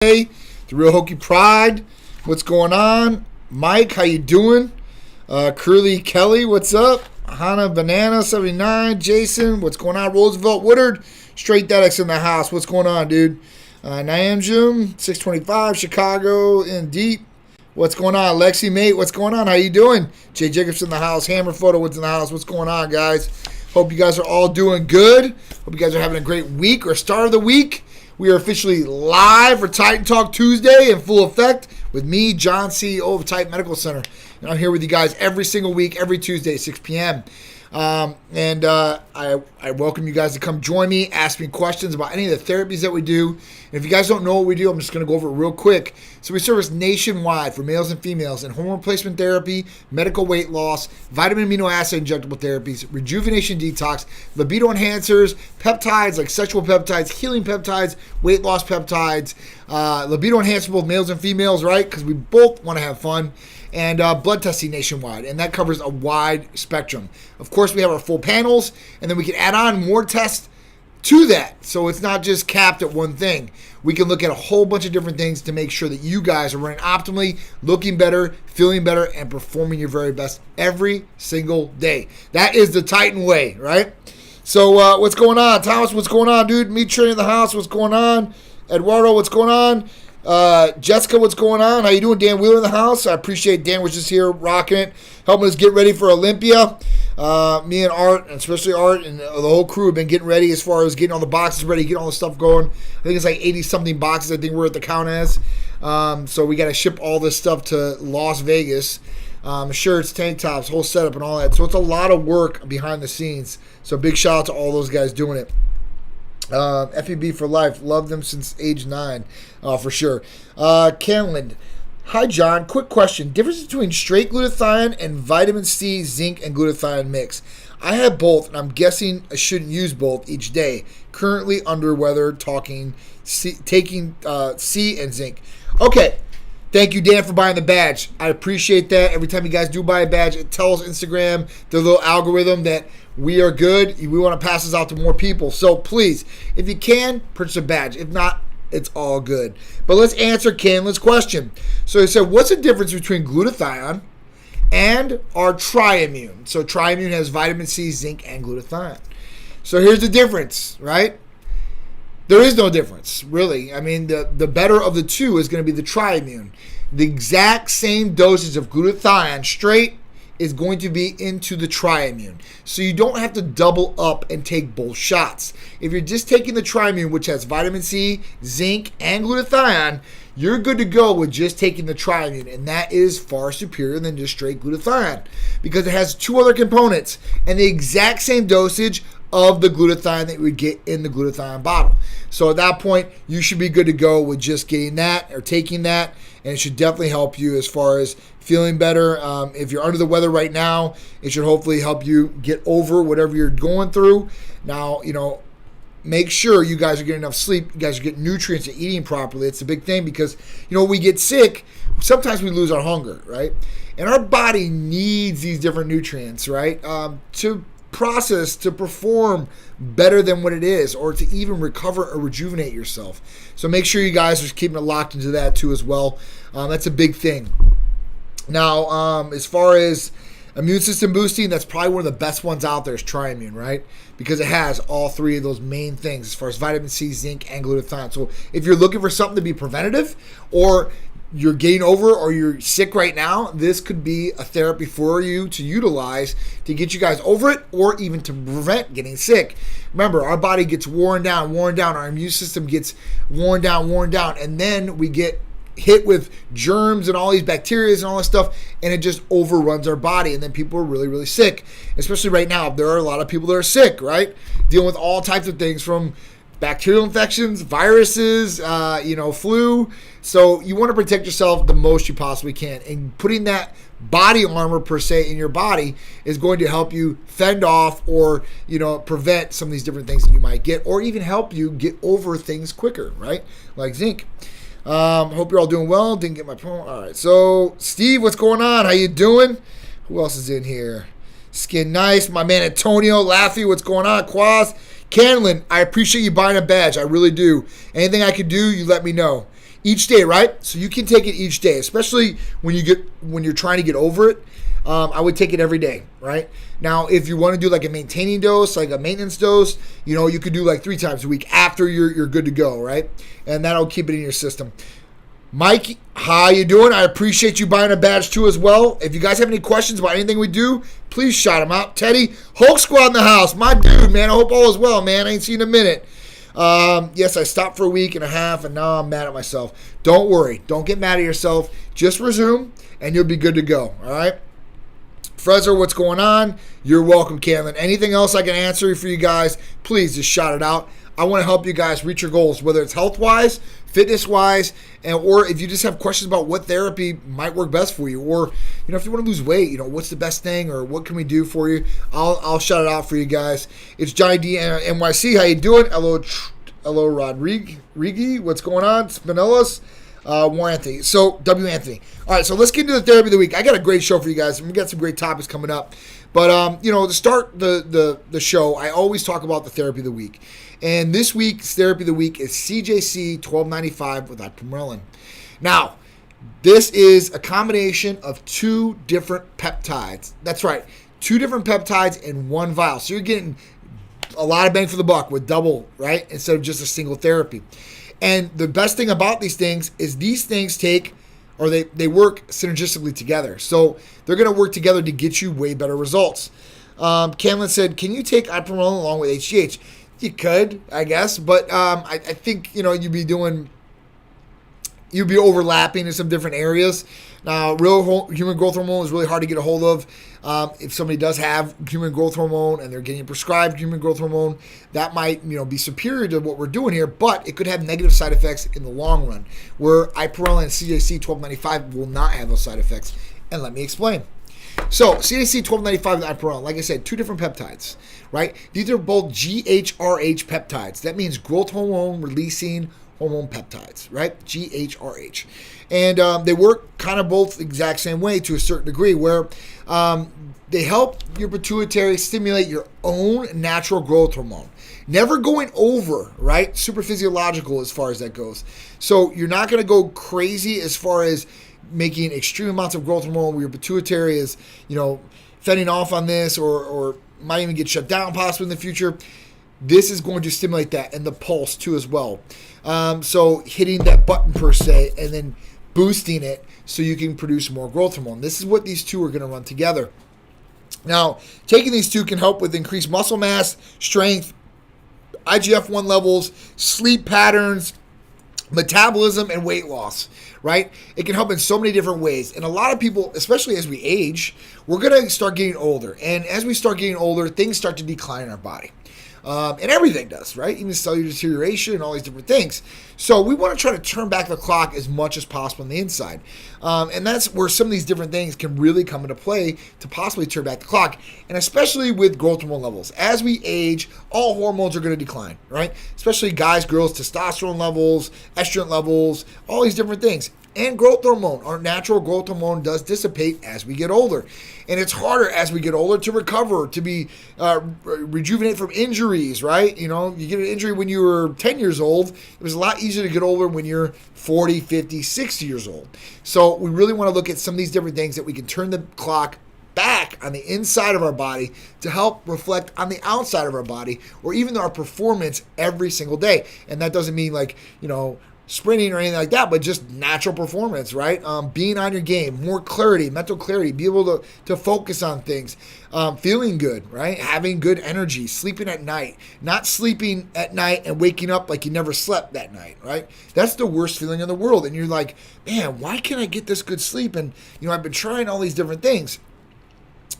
The Real Hokey Pride, what's going on? Mike, how you doing? Curly Kelly, what's up? Hannah Banana 79, Jason, what's going on? Roosevelt Woodard, Straight Dedex in the house, what's going on, dude? Nyamjum 625, Chicago in deep, what's going on? Lexi Mate, what's going on? How you doing? Jay Jacobs in the house, Hammer Photo, what's in the house? What's going on, guys? Hope you guys are all doing good. Hope you guys are having a great week or start of the week. We are officially live for Titan Talk Tuesday in full effect with me, John, CEO of Titan Medical Center. And I'm here with you guys every single week, every Tuesday, 6 p.m. I welcome you guys to come join me, ask me questions about any of the therapies that we do. And if you guys don't know what we do, I'm just going to go over it real quick. So we service nationwide for males and females in hormone replacement therapy, medical weight loss, vitamin amino acid injectable therapies, rejuvenation detox, libido enhancers, peptides like sexual peptides, healing peptides, weight loss peptides, libido enhancers for both males and females, right? Because we both want to have fun. And blood testing nationwide, and that covers a wide spectrum. Of course, we have our full panels, and then we can add on more tests to that, so it's not just capped at one thing. We can look at a whole bunch of different things to make sure that you guys are running optimally, looking better, feeling better, and performing your very best every single day. That is the Titan way, right? So what's going on? Thomas, what's going on, dude? Me training in the house, what's going on? Eduardo, what's going on? Jessica, what's going on? How you doing? Dan Wheeler in the house. I appreciate Dan was just here rocking it, helping us get ready for Olympia. Me and Art, and especially Art, and the whole crew have been getting ready as far as getting all the boxes ready, getting all the stuff going. I think it's like 80-something boxes I think we're at the count as. So we got to ship all this stuff to Las Vegas. Shirts, tank tops, whole setup and all that. So it's a lot of work behind the scenes. So big shout out to all those guys doing it. FEB for life. Love them since age 9, for sure. Canland. Hi, John. Quick question. Difference between straight glutathione and vitamin C, zinc, and glutathione mix. I have both, and I'm guessing I shouldn't use both each day. Currently under weather, taking C and zinc. Okay. Thank you, Dan, for buying the badge. I appreciate that. Every time you guys do buy a badge, it tells Instagram, the little algorithm, that we are good. We want to pass this out to more people. So please, if you can, purchase a badge. If not, it's all good. But let's answer Canlin's question. So he said, what's the difference between glutathione and our Triimmune? So Triimmune has vitamin C, zinc, and glutathione. So here's the difference, right? There is no difference, really. I mean, the better of the two is going to be the Triimmune. The exact same dosage of glutathione straight is going to be into the Triimmune. So you don't have to double up and take both shots. If you're just taking the Triimmune, which has vitamin C, zinc, and glutathione, you're good to go with just taking the Triimmune. And that is far superior than just straight glutathione because it has two other components and the exact same dosage of the glutathione that you would get in the glutathione bottle. So at that point, you should be good to go with just getting that or taking that, and it should definitely help you as far as feeling better. If you're under the weather right now, it should hopefully help you get over whatever you're going through. Now, make sure you guys are getting enough sleep. You guys are getting nutrients and eating properly. It's a big thing because, we get sick. Sometimes we lose our hunger, right? And our body needs these different nutrients, right? To process, to perform better than what it is, or to even recover or rejuvenate yourself. So make sure you guys are keeping it locked into that too as well. That's a big thing. Now, as far as immune system boosting, that's probably one of the best ones out there is Triimmune, right? Because it has all three of those main things as far as vitamin C, zinc, and glutathione. So if you're looking for something to be preventative, or you're getting over, or you're sick right now, this could be a therapy for you to utilize to get you guys over it, or even to prevent getting sick. Remember, our body gets worn down. Our immune system gets worn down, and then we get hit with germs and all these bacteria and all this stuff, and it just overruns our body, and then people are really, really sick. Especially right now, there are a lot of people that are sick, right? Dealing with all types of things from bacterial infections, viruses, flu. So you want to protect yourself the most you possibly can. And putting that body armor per se in your body is going to help you fend off or, prevent some of these different things that you might get, or even help you get over things quicker, right? Like zinc. Hope you're all doing well. Didn't get my phone. All right. So Steve, what's going on? How you doing? Who else is in here? Skin Nice. My man Antonio. Laffy, what's going on? Quaz. Canlin, I appreciate you buying a badge. I really do. Anything I can do, you let me know. each day, right? So you can take it each day, especially when you're trying to get over it. I would take it every day, right? Now, if you want to do like a maintaining dose, like a maintenance dose, you could do like 3 times a week after you're good to go, right? And that'll keep it in your system. Mike, how you doing? I appreciate you buying a badge too as well. If you guys have any questions about anything we do, please shout them out. Teddy, Hulk Squad in the house. My dude, man. I hope all is well, man. I ain't seen you in a minute. Yes, I stopped for a week and a half, and now I'm mad at myself. Don't worry. Don't get mad at yourself. Just resume, and you'll be good to go, all right? Frezzer, what's going on? You're welcome, Canlin. Anything else I can answer for you guys, please just shout it out. I want to help you guys reach your goals, whether it's health-wise, fitness-wise, or if you just have questions about what therapy might work best for you, or if you want to lose weight, what's the best thing, or what can we do for you? I'll shout it out for you guys. It's Johnny D NYC. How you doing? Hello, Rodriguez. What's going on? Spinellas. War Anthony. So, W. Anthony. All right, so let's get into the therapy of the week. I got a great show for you guys, and we got some great topics coming up. But, to start the show, I always talk about the therapy of the week. And this week's therapy of the week is CJC 1295 with Ipamorelin. Now, this is a combination of 2 different peptides. That's right, 2 different peptides in one vial. So you're getting a lot of bang for the buck with double, right, instead of just a single therapy. And the best thing about these things is these things they work synergistically together. So they're going to work together to get you way better results. Camlin said, can you take Ipamorelin along with HGH? You could, I guess, but I think you'd be overlapping in some different areas. Now, real human growth hormone is really hard to get a hold of. If somebody does have human growth hormone and they're getting prescribed human growth hormone, that might be superior to what we're doing here, but it could have negative side effects in the long run, where Ipamorelin and CJC 1295 will not have those side effects. And let me explain. So, CJC 1295 and Ipamorelin, like I said, 2 different peptides, right? These are both GHRH peptides. That means growth hormone releasing hormone peptides, right? GHRH. And they work kind of both the exact same way to a certain degree, where they help your pituitary stimulate your own natural growth hormone. Never going over, right? Super physiological as far as that goes. So you're not going to go crazy as far as making extreme amounts of growth hormone where your pituitary is, fending off on this or might even get shut down possibly in the future. This is going to stimulate that and the pulse too as well. So hitting that button per se and then boosting it so you can produce more growth hormone. This is what these 2 are going to run together. Now, taking these 2 can help with increased muscle mass, strength, IGF-1 levels, sleep patterns, metabolism, and weight loss, right? It can help in so many different ways. And a lot of people, especially as we age, we're going to start getting older. And as we start getting older, things start to decline in our body. And everything does, right? Even cellular deterioration and all these different things. So we want to try to turn back the clock as much as possible on the inside. And that's where some of these different things can really come into play to possibly turn back the clock. And especially with growth hormone levels. As we age, all hormones are going to decline, right? Especially guys, girls, testosterone levels, estrogen levels, all these different things. And growth hormone, our natural growth hormone does dissipate as we get older. And it's harder as we get older to recover, to be rejuvenate from injuries, right? You get an injury when you were 10 years old. It was a lot easier to get older when you're 40, 50, 60 years old. So we really want to look at some of these different things that we can turn the clock back on the inside of our body to help reflect on the outside of our body, or even our performance every single day. And that doesn't mean sprinting or anything like that, but just natural performance, right? Being on your game, more clarity, mental clarity, be able to focus on things, feeling good, right? Having good energy, sleeping at night, not sleeping at night and waking up like you never slept that night, right? That's the worst feeling in the world. And you're like, man, why can't I get this good sleep? And, I've been trying all these different things.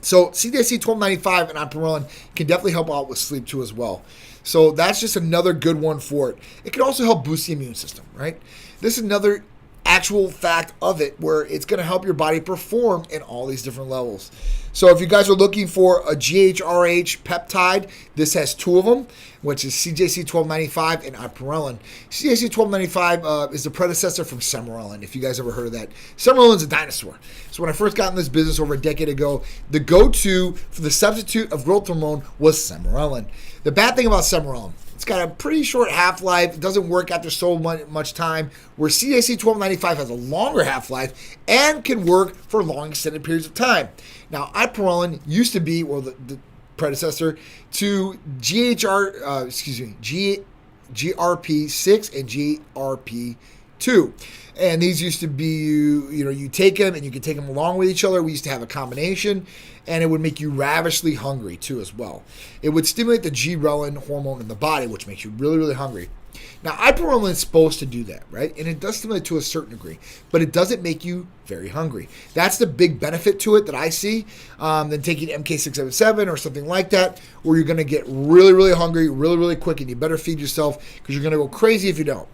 So CJC 1295 and Ipamorelin can definitely help out with sleep too as well. So that's just another good one for it. It can also help boost the immune system, right? This is another actual fact of it where it's going to help your body perform in all these different levels. So if you guys are looking for a GHRH peptide, this has 2 of them, which is CJC 1295 and Ipamorelin. CJC 1295 is the predecessor from Sermorelin, if you guys ever heard of that. Sermorelin's a dinosaur. So when I first got in this business over a decade ago, the go-to for the substitute of growth hormone was Sermorelin. The bad thing about Sermorelin, It's got a pretty short half-life. It doesn't work after so much time, where CJC 1295 has a longer half-life and can work for long extended periods of time. Now, Ipamorelin used to be, well, the predecessor to GRP6 and GRP2. And these used to be, you take them and you can take them along with each other. We used to have a combination, and it would make you ravishly hungry too as well. It would stimulate the ghrelin hormone in the body, which makes you really, really hungry. Now, Ipamorelin is supposed to do that, right? And it does stimulate to a certain degree, but it doesn't make you very hungry. That's the big benefit to it that I see than taking MK677 or something like that, where you're going to get really, really hungry really, really quick, and you better feed yourself because you're going to go crazy if you don't.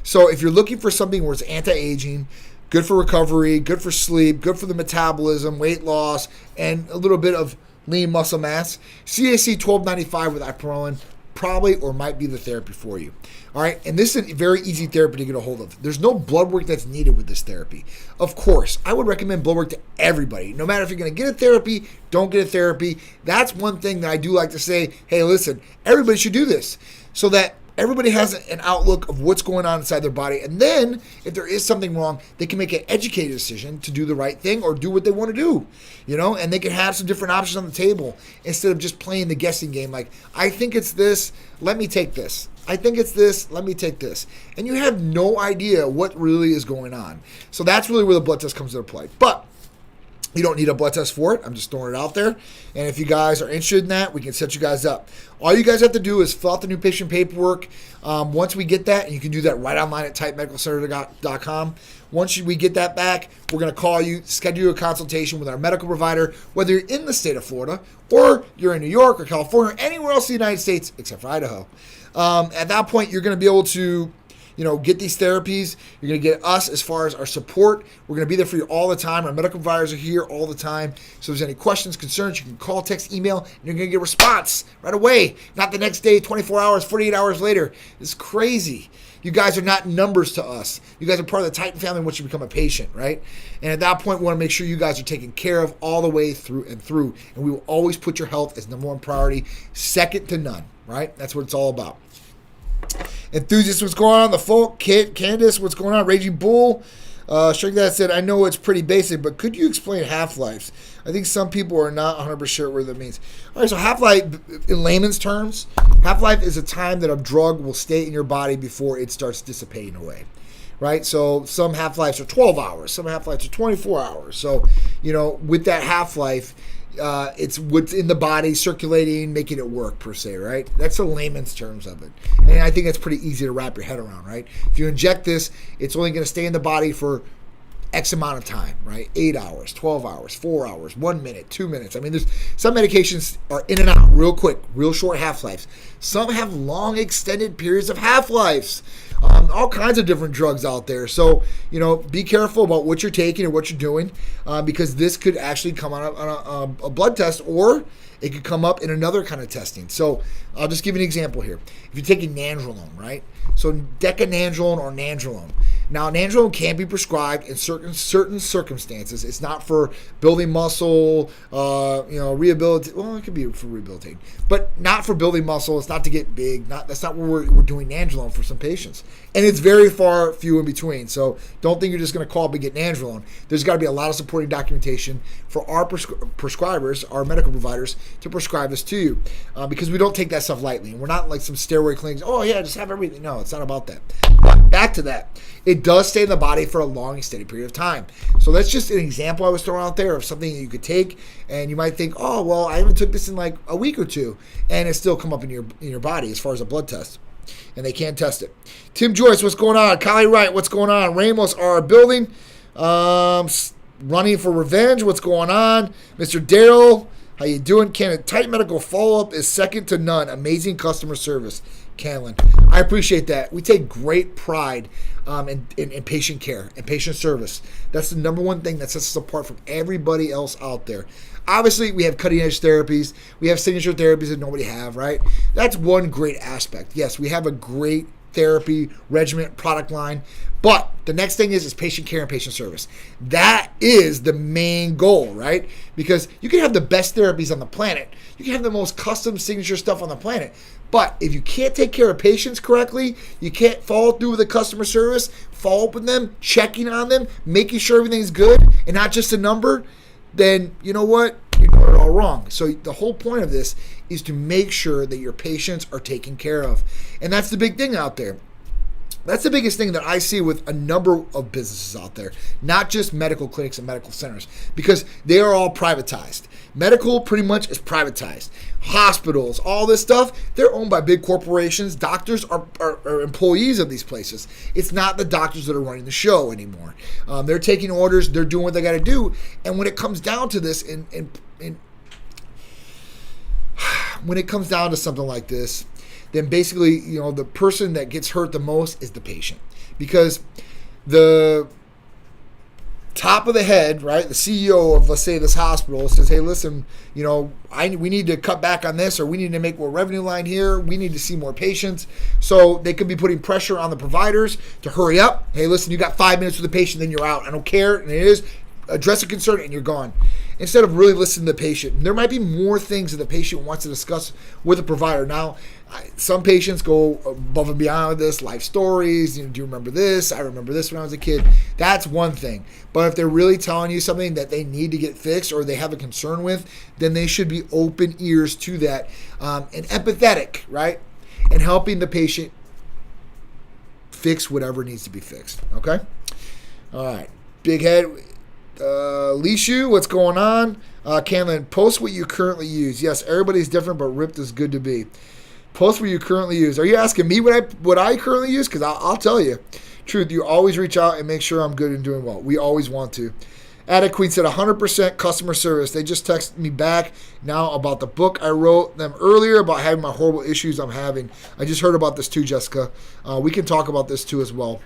So if you're looking for something where it's anti-aging, good for recovery, good for sleep, good for the metabolism, weight loss, and a little bit of lean muscle mass, CJC 1295 with Ipamorelin probably or might be the therapy for you. All right, and this is a very easy therapy to get a hold of. There's no blood work that's needed with this therapy. Of course, I would recommend blood work to everybody. No matter if you're going to get a therapy, don't get a therapy. That's one thing that I do like to say, hey, listen, everybody should do this so that everybody has an outlook of what's going on inside their body. And then if there is something wrong, they can make an educated decision to do the right thing or do what they want to do, and they can have some different options on the table instead of just playing the guessing game. Like, I think it's this, let me take this. I think it's this, let me take this. And you have no idea what really is going on. So that's really where the blood test comes into play. But you don't need a blood test for it. I'm just throwing it out there. And if you guys are interested in that, we can set you guys up. All you guys have to do is fill out the new patient paperwork. Once we get that, and you can do that right online at titanmedicalcenter.com. Once we get that back, we're going to call you, schedule a consultation with our medical provider, whether you're in the state of Florida or you're in New York or California or anywhere else in the United States except for Idaho. At that point, you're going to be able to get these therapies. You're going to get us as far as our support. We're going to be there for you all the time. Our medical providers are here all the time. So if there's any questions, concerns, you can call, text, email, and you're going to get a response right away. Not the next day, 24 hours, 48 hours later. It's crazy. You guys are not numbers to us. You guys are part of the Titan family once you become a patient, right? And at that point, we want to make sure you guys are taken care of all the way through and through. And we will always put your health as number one priority, second to none, right? That's what it's all about. Enthusiast, what's going on? The folk, Candace, what's going on? Raging Bull, Shrink That said, I know it's pretty basic, but could you explain half-lives? I think some people are not 100% sure what that means. All right, so half-life, in layman's terms, half-life is a time that a drug will stay in your body before it starts dissipating away. Right? So some half-lives are 12 hours, some half-lives are 24 hours. So, with that half-life, it's what's in the body circulating, making it work per se, right? That's the layman's terms of it. And I think that's pretty easy to wrap your head around, right? If you inject this, it's only going to stay in the body for X amount of time, right? 8 hours, 12 hours, 4 hours, 1 minute, 2 minutes. I mean, there's some medications are in and out real quick, real short half-lives. Some have long extended periods of half-lives. All kinds of different drugs out there. So, be careful about what you're taking or what you're doing because this could actually come on a blood test, or it could come up in another kind of testing. So I'll just give you an example here. If you're taking nandrolone, right? So decanandrolone or nandrolone. Now, nandrolone can be prescribed in certain circumstances. It's not for building muscle, rehabilitate. Well, it could be for rehabilitating, but not for building muscle. It's not to get big. That's not where we're doing nandrolone for some patients. And it's very few in between. So don't think you're just going to call up and get nandrolone. There's got to be a lot of supporting documentation for our prescribers, our medical providers, to prescribe this to you because we don't take that stuff lightly. And we're not like some steroid clinics. Oh, yeah, just have everything. No, it's not about that. But back to that. It does stay in the body for a long extended period of time. So that's just an example I was throwing out there of something that you could take, and you might think, oh, well, I haven't took this in like a week or two, and it still come up in your body as far as a blood test. And they can't test it. Tim Joyce, what's going on? Kylie Wright, what's going on? Ramos are building. Running for revenge, what's going on? Mr. Darrell, how you doing? Cannon, Titan Medical follow-up is second to none. Amazing customer service. Canlin, I appreciate that. We take great pride in patient care and patient service. That's the number one thing that sets us apart from everybody else out there. Obviously, we have cutting-edge therapies. We have signature therapies that nobody have, right? That's one great aspect. Yes, we have a great therapy regimen product line. But the next thing is patient care and patient service. That is the main goal, right? Because you can have the best therapies on the planet. You can have the most custom signature stuff on the planet. But if you can't take care of patients correctly, you can't follow through with the customer service, follow up with them, checking on them, making sure everything's good and not just a number, then you know what? You're doing it all wrong. So the whole point of this is to make sure that your patients are taken care of. And that's the big thing out there. That's the biggest thing that I see with a number of businesses out there, not just medical clinics and medical centers, because they are all privatized. Medical pretty much is privatized. Hospitals, all this stuff, they're owned by big corporations. Doctors are employees of these places. It's not the doctors that are running the show anymore. They're taking orders. They're doing what they got to do. And when it comes down to this, when it comes down to something like this, then basically, the person that gets hurt the most is the patient. Because the top of the head, right, the CEO of, let's say, this hospital says, hey, listen, we need to cut back on this, or we need to make more revenue line here. We need to see more patients. So they could be putting pressure on the providers to hurry up. Hey, listen, you got 5 minutes with the patient, then you're out. I don't care. And it is. Address a concern and you're gone. Instead of really listening to the patient. There might be more things that the patient wants to discuss with the provider. Now, some patients go above and beyond with this, life stories. Do you remember this? I remember this when I was a kid. That's one thing. But if they're really telling you something that they need to get fixed or they have a concern with, then they should be open ears to that and empathetic, right? And helping the patient fix whatever needs to be fixed. Okay? All right. Big head. Lishu, what's going on? Canlin, post what you currently use. Yes, everybody's different, but ripped is good to be. Post what you currently use. Are you asking me what I currently use? Because I'll tell you. Truth, you always reach out and make sure I'm good and doing well. We always want to. Attic Queen said 100% customer service. They just texted me back now about the book I wrote them earlier about having my horrible issues I'm having. I just heard about this too, Jessica. We can talk about this too as well.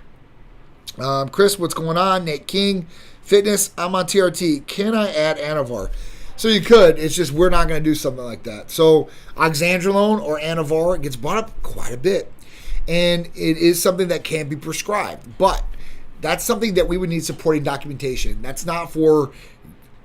Chris, what's going on? Nate King. Fitness, I'm on TRT. Can I add Anavar? So you could. It's just we're not going to do something like that. So oxandrolone or Anavar gets brought up quite a bit. And it is something that can be prescribed. But that's something that we would need supporting documentation. That's not for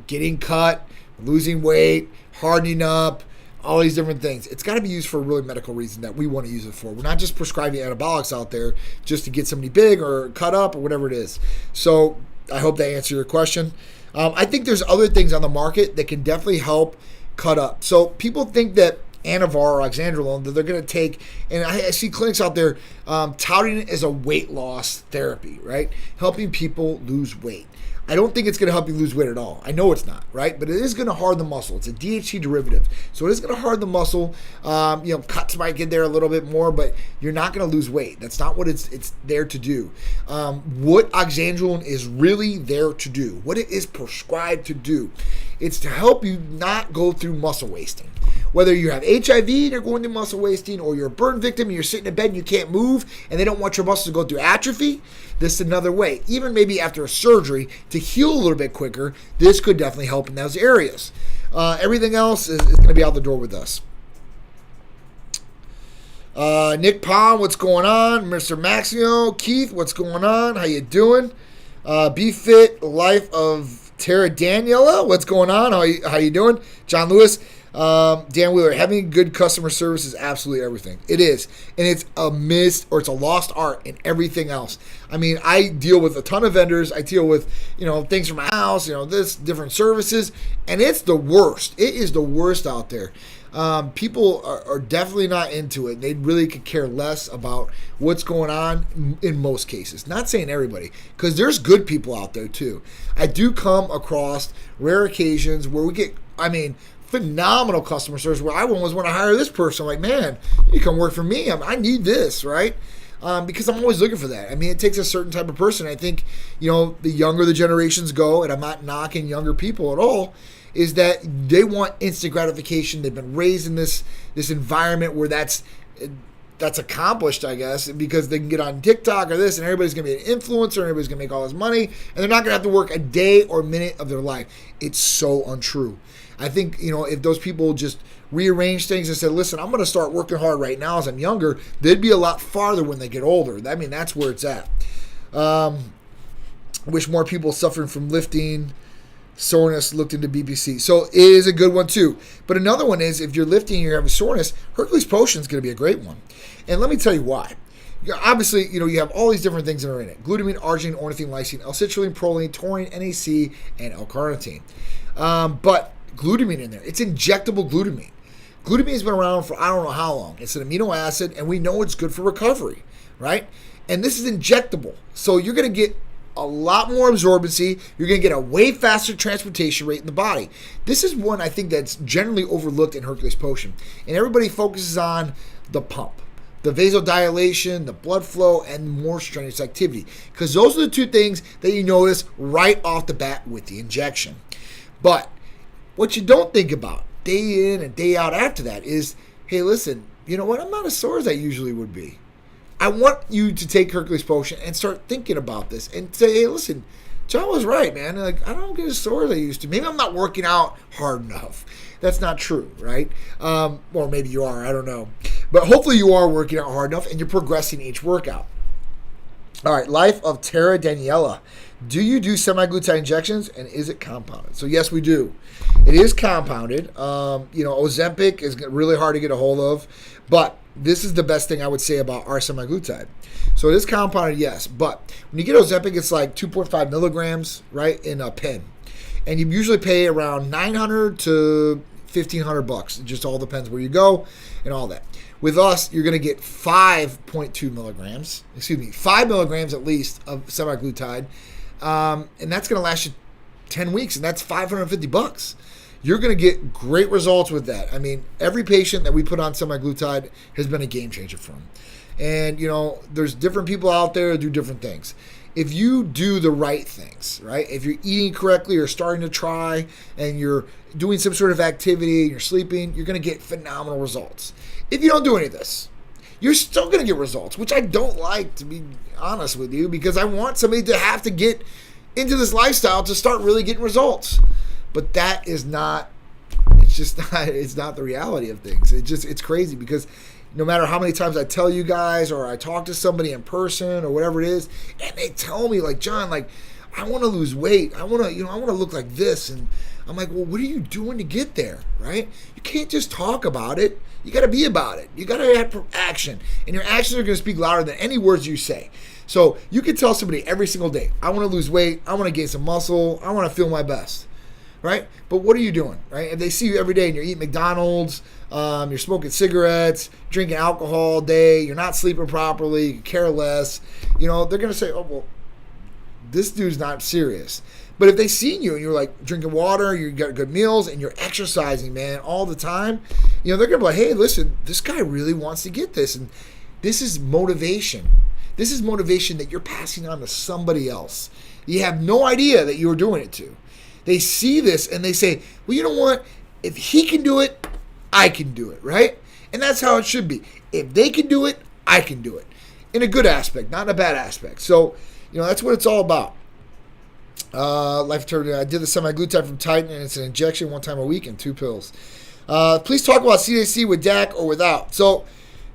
getting cut, losing weight, hardening up, all these different things. It's got to be used for a really medical reason that we want to use it for. We're not just prescribing anabolics out there just to get somebody big or cut up or whatever it is. So I hope that answered your question. I think there's other things on the market that can definitely help cut up. So people think that Anavar or oxandrolone that they're going to take, and I see clinics out there touting it as a weight loss therapy, right? Helping people lose weight. I don't think it's going to help you lose weight at all. I know it's not, right? But it is going to harden the muscle. It's a DHT derivative. So it is going to harden the muscle. Cuts might get there a little bit more, but you're not going to lose weight. That's not what it's there to do. What oxandrolone is really there to do, what it is prescribed to do, it's to help you not go through muscle wasting. Whether you have HIV and you're going through muscle wasting, or you're a burn victim and you're sitting in bed and you can't move and they don't want your muscles to go through atrophy, this is another way. Even maybe after a surgery to heal a little bit quicker, this could definitely help in those areas. Everything else is going to be out the door with us. Nick Palm, what's going on? Mr. Maximo, Keith, what's going on? How you doing? Be Fit, Life of Tara Daniela, what's going on? How you doing? John Lewis. Dan Wheeler, having good customer service is absolutely everything. It is. And it's a missed, or it's a lost art in everything else. I mean, I deal with a ton of vendors. I deal with, things from my house, this, different services. And it's the worst. It is the worst out there. People are definitely not into it. They really could care less about what's going on in most cases. Not saying everybody, because there's good people out there too. I do come across rare occasions where we get, phenomenal customer service where I almost want to hire this person. I'm like, man, you come work for me. I need this, right? Because I'm always looking for that. It takes a certain type of person. I think, the younger the generations go, and I'm not knocking younger people at all, is that they want instant gratification. They've been raised in this environment where that's accomplished, I guess, because they can get on TikTok or this, and everybody's going to be an influencer, and everybody's going to make all this money, and they're not going to have to work a day or minute of their life. It's so untrue. I think, if those people just rearranged things and said, listen, I'm going to start working hard right now as I'm younger, they'd be a lot farther when they get older. I mean, that's where it's at. Wish more people suffering from lifting soreness looked into BPC. So it is a good one too. But another one is, if you're lifting and you're having soreness, Hercules Potion is going to be a great one. And let me tell you why. Obviously, you have all these different things that are in it: glutamine, arginine, ornithine, lysine, L-citrulline, proline, taurine, NAC, and L-carnitine. But glutamine in there, it's injectable glutamine. Glutamine has been around for I don't know how long. It's an amino acid, and we know it's good for recovery, right? And this is injectable. So you're going to get a lot more absorbency. You're going to get a way faster transportation rate in the body. This is one I think that's generally overlooked in Hercules Potion. And everybody focuses on the pump, the vasodilation, the blood flow, and more strenuous activity. Because those are the two things that you notice right off the bat with the injection. But what you don't think about day in and day out after that is, hey, listen, you know what? I'm not as sore as I usually would be. I want you to take Hercules Potion and start thinking about this and say, hey, listen, John was right, man. Like, I don't get as sore as I used to. Maybe I'm not working out hard enough. That's not true, right? Or maybe you are. I don't know. But hopefully you are working out hard enough and you're progressing each workout. All right, Life of Tara Daniela. Do you do semaglutide injections, and is it compounded? So yes, we do. It is compounded. Ozempic is really hard to get a hold of, but this is the best thing I would say about our semaglutide. So it is compounded, yes, but when you get Ozempic, it's like 2.5 milligrams, right, in a pen, and you usually pay around $900 to $1,500. It just all depends where you go and all that. With us, you're going to get 5.2 milligrams, 5 milligrams at least of semaglutide, and that's going to last you 10 weeks, and that's $550. You're going to get great results with that. I mean, every patient that we put on semaglutide has been a game changer for them. And, there's different people out there that do different things. If you do the right things, right? If you're eating correctly or starting to try and you're doing some sort of activity and you're sleeping, you're going to get phenomenal results. If you don't do any of this, you're still going to get results, which I don't like, to be honest with you, because I want somebody to have to get into this lifestyle to start really getting results. But that is not, it's not the reality of things. It's crazy, because no matter how many times I tell you guys or I talk to somebody in person or whatever it is, and they tell me, like, John, like, I want to lose weight. I want to look like this. And I'm like, well, what are you doing to get there, right? You can't just talk about it. You got to be about it. You got to have action. And your actions are going to speak louder than any words you say. So you can tell somebody every single day, I want to lose weight. I want to gain some muscle. I want to feel my best. Right? But what are you doing? Right? If they see you every day and you're eating McDonald's, you're smoking cigarettes, drinking alcohol all day, you're not sleeping properly, you care less, they're going to say, oh, well, this dude's not serious. But if they see you and you're like drinking water, you got good meals, and you're exercising, man, all the time, they're going to be like, hey, listen, this guy really wants to get this. And this is motivation. This is motivation that you're passing on to somebody else. You have no idea that you're doing it to. They see this and they say, well, you know what? If he can do it, I can do it, right? And that's how it should be. If they can do it, I can do it. In a good aspect, not in a bad aspect. So, that's what it's all about. Life Eternity. I did the semaglutide from Titan, and it's an injection 1 time a week and 2 pills. Please talk about CJC with DAC or without. So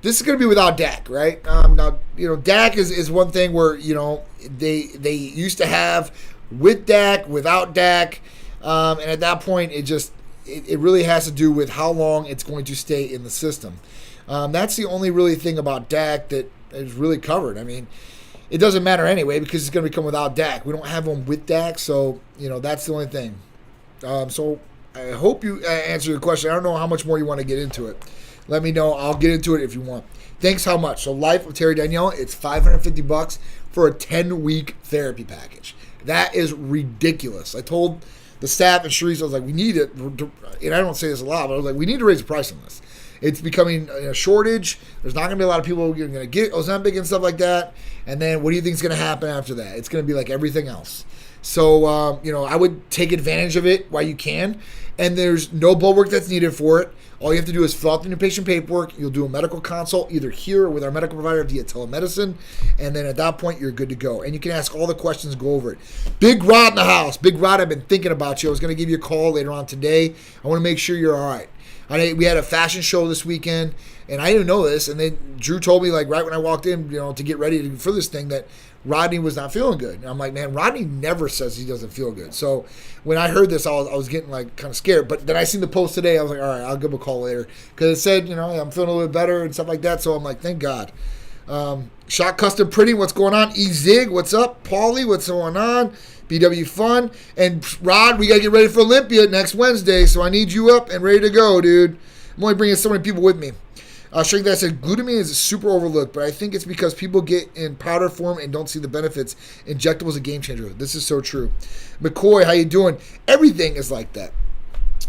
this is going to be without DAC, right? Now, DAC is one thing where, they used to have with DAC, without DAC, and at that point, it really has to do with how long it's going to stay in the system. That's the only really thing about DAC that is really covered. I mean, it doesn't matter anyway, because it's going to come without DAC. We don't have one with DAC, so that's the only thing. So I hope you answered the question. I don't know how much more you want to get into it. Let me know. I'll get into it if you want. Thanks how much. So Life of Terry Danielle, it's $550 for a 10-week therapy package. That is ridiculous. I told the staff and Sharice, I was like, we need it, and I don't say this a lot, but I was like, we need to raise the price on this. It's becoming a shortage. There's not going to be a lot of people going to get Ozempic and stuff like that. And then what do you think is going to happen after that? It's going to be like everything else. So, I would take advantage of it while you can. And there's no blood work that's needed for it. All you have to do is fill out the new patient paperwork. You'll do a medical consult either here or with our medical provider via telemedicine. And then at that point, you're good to go. And you can ask all the questions, go over it. Big Rod in the house. Big Rod, I've been thinking about you. I was going to give you a call later on today. I want to make sure you're all right. We had a fashion show this weekend, and I didn't know this. And then Drew told me, like, right when I walked in, to get ready for this thing, that Rodney was not feeling good. And I'm like, man, Rodney never says he doesn't feel good. So when I heard this, I was getting, like, kind of scared. But then I seen the post today. I was like, all right, I'll give him a call later. Because it said, I'm feeling a little bit better and stuff like that. So I'm like, thank God. Shot Custom Pretty, what's going on? E-Zig, what's up? Paulie, what's going on? BW Fun. And Rod, we got to get ready for Olympia next Wednesday. So I need you up and ready to go, dude. I'm only bringing so many people with me. Shrink that said, glutamine is super overlooked, but I think it's because people get in powder form and don't see the benefits. Injectable is a game changer. This is so true. McCoy, how you doing? Everything is like that.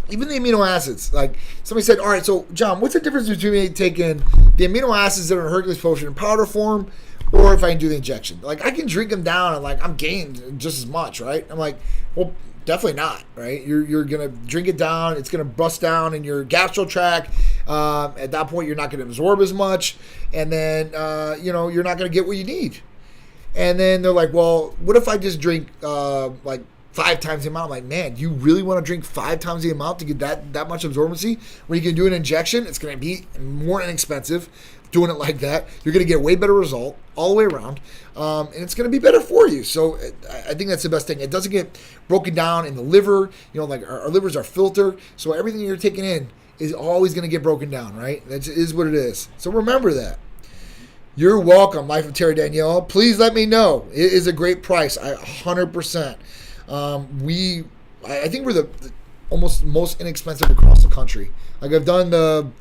Even the amino acids. Like, somebody said, all right, so, John, what's the difference between taking the amino acids that are in Hercules Potion in powder form or if I can do the injection? Like, I can drink them down and, like, I'm gained just as much, right? I'm like, well, definitely not, right? You're going to drink it down. It's going to bust down in your gastro tract. At that point, you're not going to absorb as much. And then, you're not going to get what you need. And then they're like, well, what if I just drink, 5 times the amount? I'm like, man, you really want to drink 5 times the amount to get that much absorbency? When you can do an injection, it's going to be more inexpensive doing it like that. You're going to get a way better result all the way around. And it's going to be better for you. So I think that's the best thing. It doesn't get broken down in the liver. Like our livers are filtered. So everything you're taking in is always going to get broken down, right? That is what it is. So remember that. You're welcome, Life of Terry Danielle. Please let me know. It is a great price. 100%. I think we're the almost most inexpensive across the country. Like, I've done the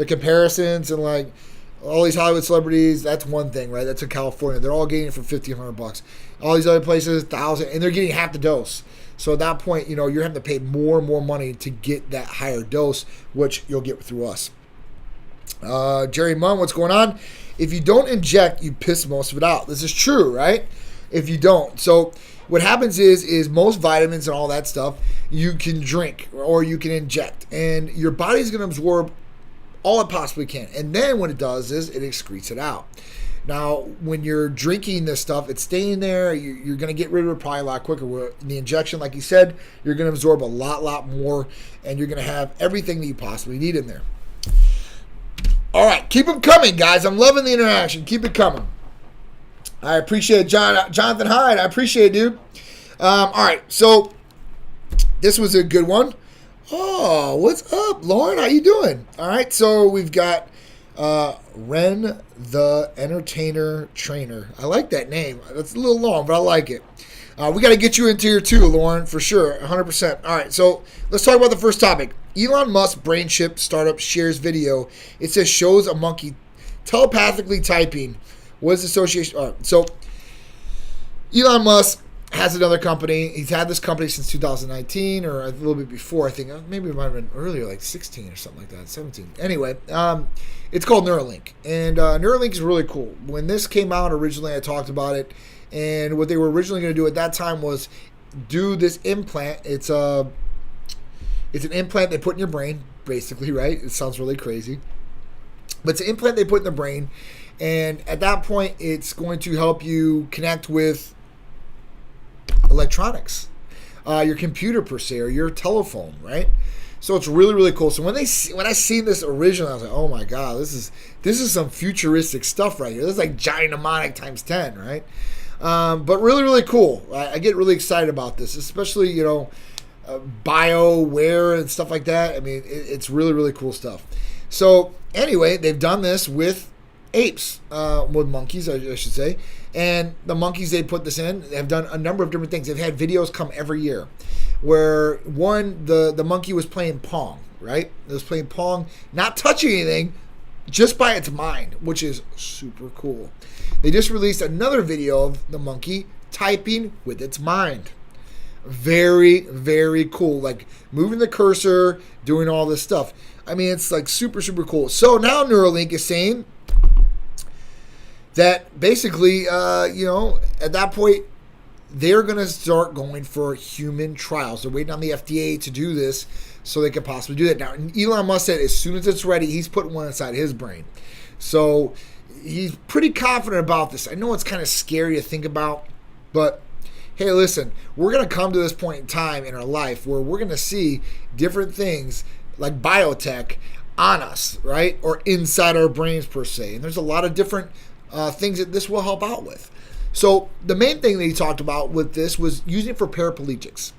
comparisons and, like, all these Hollywood celebrities. That's one thing, right? That's in California. They're all getting it for $1,500. All these other places, $1,000, and they're getting half the dose. So at that point, you're having to pay more and more money to get that higher dose, which you'll get through us. Jerry Munn, what's going on? If you don't inject, you piss most of it out. This is true, right? If you don't. So what happens is most vitamins and all that stuff you can drink or you can inject, and your body's going to absorb all it possibly can. And then what it does is it excretes it out. Now, when you're drinking this stuff, it's staying there. You're going to get rid of it probably a lot quicker. Where in the injection, like you said, you're going to absorb a lot more, and you're going to have everything that you possibly need in there. All right, keep them coming, guys. I'm loving the interaction. Keep it coming. I appreciate it, Jonathan Hyde. I appreciate it, dude. All right, so this was a good one. Oh, what's up, Lauren? How you doing? All right, so we've got Ren the Entertainer Trainer. I like that name. That's a little long, but I like it. We got to get you into here too, Lauren, for sure, 100%. All right, so let's talk about the first topic. Elon Musk brain chip startup shares video. It says shows a monkey telepathically typing. What is the association? All right, so Elon Musk has another company. He's had this company since 2019 or a little bit before. I think maybe it might have been earlier, like 16 or something like that, 17. Anyway, it's called Neuralink, and Neuralink is really cool. When this came out originally, I talked about it, and what they were originally going to do at that time was do this implant. It's an implant they put in your brain, basically, right? It sounds really crazy, but it's an implant they put in the brain, and at that point, it's going to help you connect with electronics, your computer per se, or your telephone, right? So it's really, really cool. So when I seen this originally, I was like, oh my god, this is some futuristic stuff right here. This is like giant mnemonic times 10, right? But really, really cool. I get really excited about this, especially BioWare and stuff like that. I mean, it's really, really cool stuff. So anyway, they've done this with apes, with monkeys, I should say. And the monkeys they put this in have done a number of different things. They've had videos come every year where the monkey was playing Pong, right? It was playing Pong, not touching anything, just by its mind, which is super cool. They just released another video of the monkey typing with its mind. Very, very cool. Like moving the cursor, doing all this stuff. I mean, it's like super, super cool. So now Neuralink is saying that basically, at that point, they're going to start going for human trials. They're waiting on the FDA to do this so they could possibly do that. Now, Elon Musk said as soon as it's ready, he's putting one inside his brain. So he's pretty confident about this. I know it's kind of scary to think about, but hey, listen, we're going to come to this point in time in our life where we're going to see different things like biotech on us, right? Or inside our brains per se. And there's a lot of different things that this will help out with. So the main thing that he talked about with this was using it for paraplegics.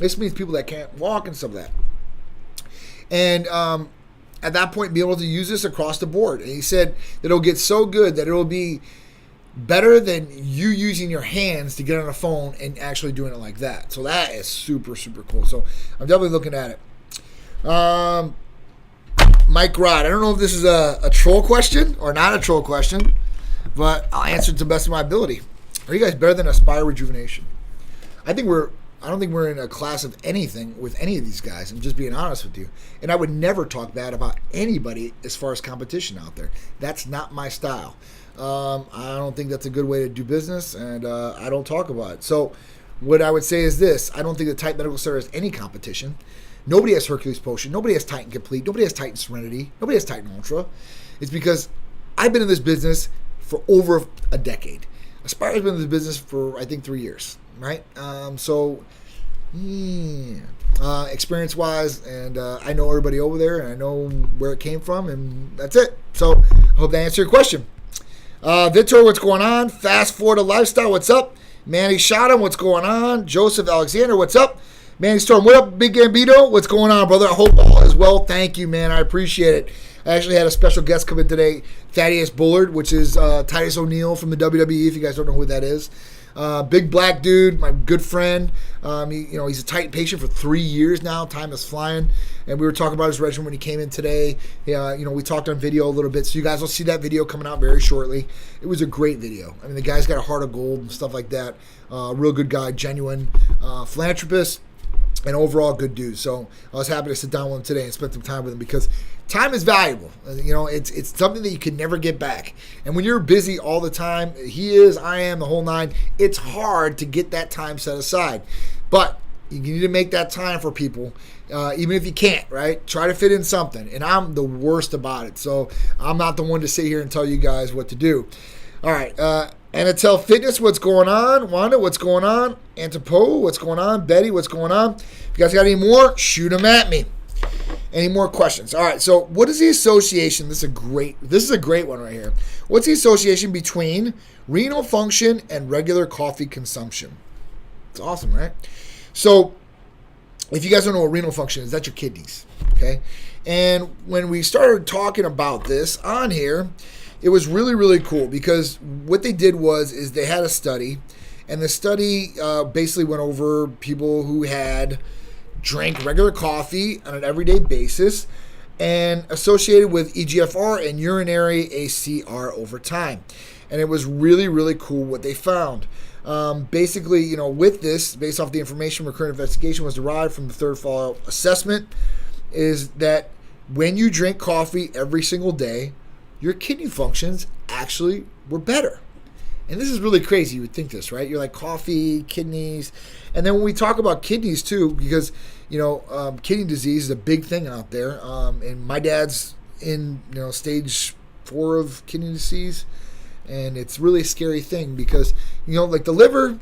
This means people that can't walk and stuff like that. And at that point, be able to use this across the board. And he said that it'll get so good that it'll be better than you using your hands to get on a phone and actually doing it like that. So that is super, super cool. So I'm definitely looking at it. Mike Rod, I don't know if this is a troll question or not a troll question, but I'll answer it to the best of my ability. Are you guys better than Aspire Rejuvenation? I don't think we're in a class of anything with any of these guys. I'm just being honest with you. And I would never talk bad about anybody as far as competition out there. That's not my style. I don't think that's a good way to do business, and I don't talk about it. So what I would say is this. I don't think the Titan Medical Center has any competition. Nobody has Hercules Potion. Nobody has Titan Complete. Nobody has Titan Serenity. Nobody has Titan Ultra. It's because I've been in this business for over a decade. Aspire's been in this business for, I think, 3 years, right? Experience-wise, and I know everybody over there, and I know where it came from, and that's it. So I hope that answered your question. Vitor, what's going on? Fast Forward to Lifestyle, what's up? Manny Shottam, what's going on? Joseph Alexander, what's up? Manny Storm, what up? Big Gambito, what's going on, brother? I hope all is well. Thank you, man. I appreciate it. I actually had a special guest come in today, Thaddeus Bullard, which is Titus O'Neil from the WWE, if you guys don't know who that is. Big black dude, my good friend. He's a Titan patient for 3 years now. Time is flying. And we were talking about his regimen when he came in today. We talked on video a little bit. So you guys will see that video coming out very shortly. It was a great video. I mean, the guy's got a heart of gold and stuff like that. Real good guy, genuine philanthropist, and overall good dude. So I was happy to sit down with him today and spend some time with him because time is valuable. It's something that you can never get back. And when you're busy all the time, I am, the whole nine, it's hard to get that time set aside. But you need to make that time for people, even if you can't, right? Try to fit in something. And I'm the worst about it. So I'm not the one to sit here and tell you guys what to do. All right. Anatel Fitness, what's going on? Wanda, what's going on? Antipo, what's going on? Betty, what's going on? If you guys got any more, shoot them at me. Any more questions? All right, so what is the association? This is a great one right here. What's the association between renal function and regular coffee consumption? It's awesome, right? So if you guys don't know what renal function is, that's your kidneys, okay? And when we started talking about this on here, it was really, really cool because what they did is they had a study, and the study basically went over people who had drank regular coffee on an everyday basis and associated with EGFR and urinary ACR over time. And it was really, really cool what they found. Basically, with this, based off the information from current investigation was derived from the third follow assessment, is that when you drink coffee every single day, your kidney functions actually were better. And this is really crazy. You would think this, right? You're like coffee, kidneys. And then when we talk about kidneys too, because, kidney disease is a big thing out there. And my dad's in, stage 4 of kidney disease. And it's really a scary thing because, like the liver,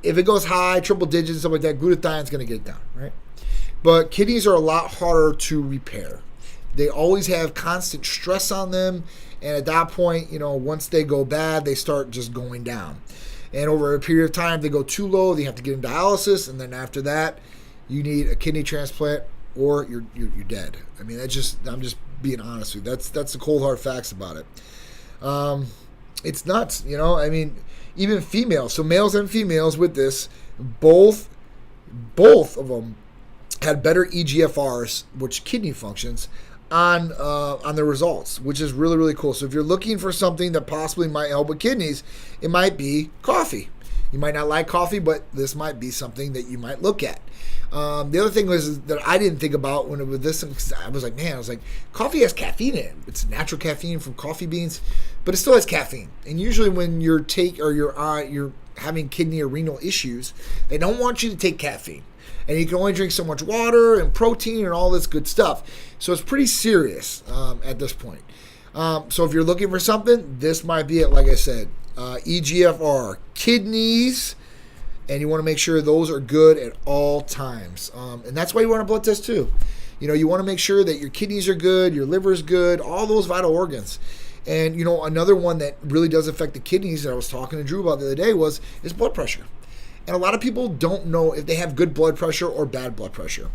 if it goes high, triple digits, stuff like that, glutathione's going to get it down, right? But kidneys are a lot harder to repair. They always have constant stress on them. And at that point, once they go bad, they start just going down. And over a period of time, they go too low, they have to get in dialysis. And then after that, you need a kidney transplant or you're dead. I mean, I'm just being honest with you. That's the cold hard facts about it. It's nuts, I mean, even females. So males and females with this, both of them had better EGFRs, which kidney functions, on the results, which is really, really cool. So if you're looking for something that possibly might help with kidneys, it might be coffee. You might not like coffee, but this might be something that you might look at. The other thing was that I didn't think about when it was this. I was like, coffee has caffeine in it. It's natural caffeine from coffee beans, but it still has caffeine. And usually when you're having kidney or renal issues, they don't want you to take caffeine. And you can only drink so much water and protein and all this good stuff. So it's pretty serious at this point. So if you're looking for something, this might be it. Like I said, EGFR, kidneys, And you want to make sure those are good at all times. And that's why you want a blood test too. You want to make sure that your kidneys are good, your liver is good, all those vital organs. And, another one that really does affect the kidneys that I was talking to Drew about the other day is blood pressure. And a lot of people don't know if they have good blood pressure or bad blood pressure.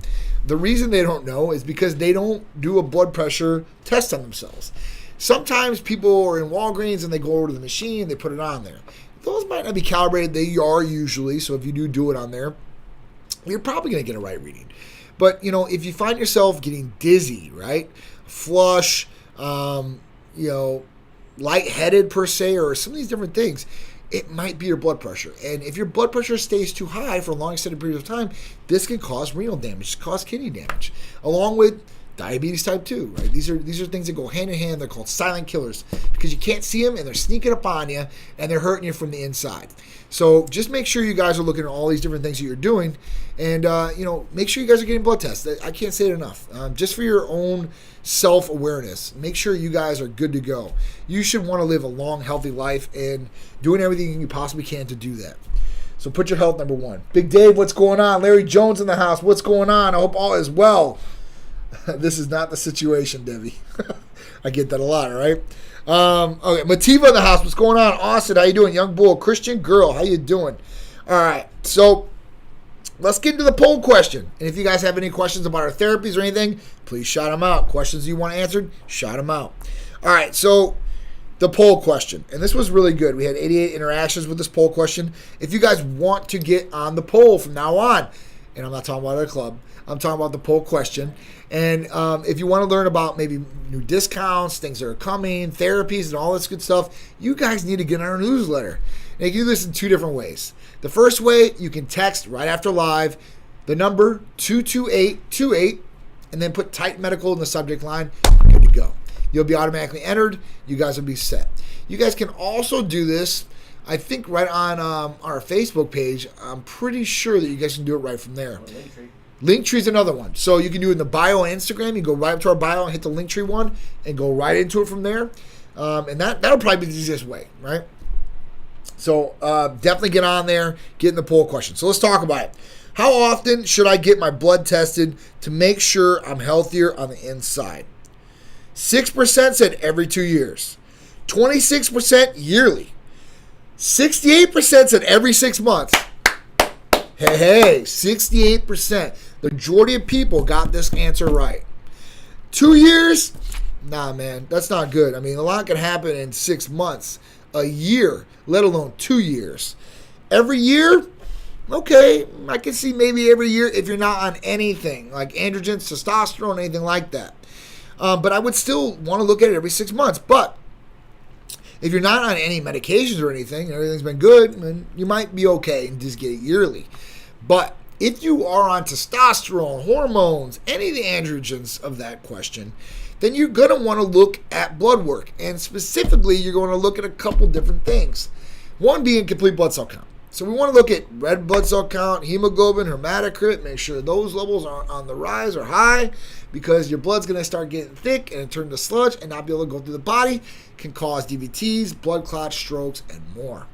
The reason they don't know is because they don't do a blood pressure test on themselves. Sometimes people are in Walgreens and they go over to the machine, they put it on there. Those might not be calibrated. They are usually. So if you do it on there, you're probably going to get a right reading. But, if you find yourself getting dizzy, right, flush, lightheaded per se, or some of these different things, it might be your blood pressure. And if your blood pressure stays too high for a long extended period of time, this can cause renal damage, cause kidney damage, along with diabetes type 2, right? These are things that go hand in hand. They're called silent killers because you can't see them and they're sneaking up on you and they're hurting you from the inside. So just make sure you guys are looking at all these different things that you're doing, and make sure you guys are getting blood tests. I can't say it enough. Just for your own self-awareness, make sure you guys are good to go. You should want to live a long, healthy life and doing everything you possibly can to do that. So put your health number one. Big Dave, what's going on? Larry Jones in the house, what's going on? I hope all is well. This is not the situation, Debbie. I get that a lot, all right? Okay, Mativa in the house. What's going on? Austin, how you doing? Young Bull, Christian Girl, how you doing? All right, so let's get into the poll question. And if you guys have any questions about our therapies or anything, please shout them out. Questions you want answered, shout them out. All right, so the poll question. And this was really good. We had 88 interactions with this poll question. If you guys want to get on the poll from now on, and I'm not talking about our club, I'm talking about the poll question. And if you want to learn about maybe new discounts, things that are coming, therapies, and all this good stuff, you guys need to get on our newsletter. And you can do this in two different ways. The first way, you can text right after live the number 22828 and then put Titan Medical in the subject line. Good to go. You'll be automatically entered. You guys will be set. You guys can also do this, I think, right on our Facebook page. I'm pretty sure that you guys can do it right from there. Linktree is another one. So you can do it in the bio on Instagram. You go right up to our bio and hit the Linktree one and go right into it from there. And that'll probably be the easiest way, right? So definitely get on there, get in the poll question. So let's talk about it. How often should I get my blood tested to make sure I'm healthier on the inside? 6% said every 2 years. 26% yearly. 68% said every 6 months. Hey, 68%. The majority of people got this answer right. 2 years? Nah, man, that's not good. I mean, a lot can happen in 6 months, a year, let alone 2 years. Every year? Okay, I can see maybe every year if you're not on anything, like androgens, testosterone, anything like that. But I would still want to look at it every 6 months. But if you're not on any medications or anything, and everything's been good, then you might be okay and just get it yearly. But if you are on testosterone, hormones, any of the androgens of that question, then you're going to want to look at blood work. And specifically, you're going to look at a couple different things. One being complete blood cell count. So we want to look at red blood cell count, hemoglobin, hematocrit, make sure those levels are on the rise or high, because your blood's going to start getting thick and turn to sludge and not be able to go through the body. Can cause DVTs, blood clots, strokes, and more.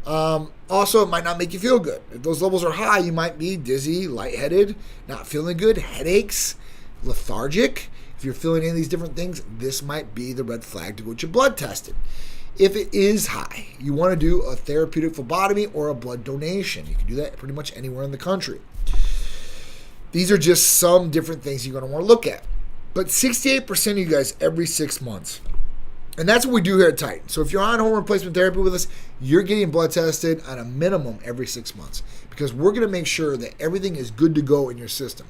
Also, it might not make you feel good. If those levels are high, you might be dizzy, lightheaded, not feeling good, headaches, lethargic. If you're feeling any of these different things, this might be the red flag to go get your blood tested. If it is high, you want to do a therapeutic phlebotomy or a blood donation. You can do that pretty much anywhere in the country. These are just some different things you're going to want to look at. But 68% of you guys every 6 months. And that's what we do here at Titan. So if you're on hormone replacement therapy with us, you're getting blood tested on a minimum every 6 months, because we're going to make sure that everything is good to go in your system.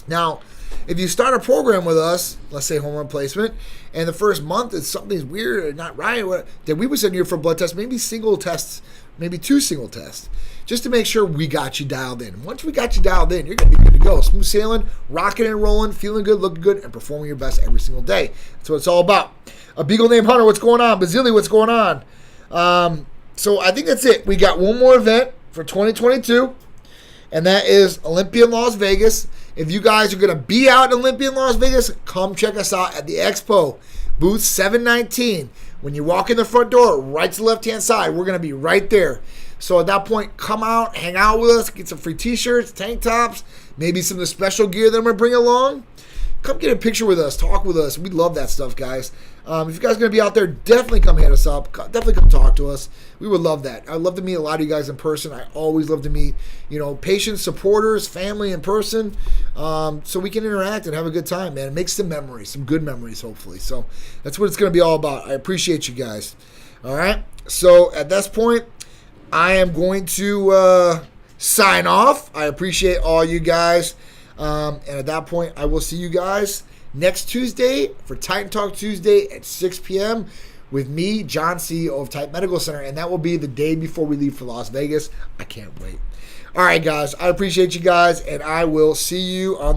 Now, if you start a program with us, let's say hormone replacement, and the first month is something's weird or not right, then we would send you for a blood test, maybe single tests, maybe 2 single tests, just to make sure we got you dialed in. Once we got you dialed in, you're going to be good to go. Smooth sailing, rocking and rolling, feeling good, looking good, and performing your best every single day. That's what it's all about. A Beagle named Hunter, what's going on? Bazili, what's going on? So I think that's it. We got one more event for 2022, and that is Olympia in Las Vegas. If you guys are going to be out in Olympia in Las Vegas, come check us out at the Expo, booth 719. When you walk in the front door, right to the left-hand side, we're going to be right there. So at that point, come out, hang out with us, get some free t-shirts, tank tops, maybe some of the special gear that I'm going to bring along. Come get a picture with us, talk with us. We love that stuff, guys. If you guys are going to be out there, definitely come hit us up. Definitely come talk to us. We would love that. I'd love to meet a lot of you guys in person. I always love to meet, patients, supporters, family in person, so we can interact and have a good time, man. Make some memories, some good memories, hopefully. So that's what it's going to be all about. I appreciate you guys. All right. So at this point, I am going to sign off. I appreciate all you guys. And at that point, I will see you guys next Tuesday for Titan Talk Tuesday at 6 p.m. with me, John, CEO of Titan Medical Center. And that will be the day before we leave for Las Vegas. I can't wait. All right, guys. I appreciate you guys, and I will see you on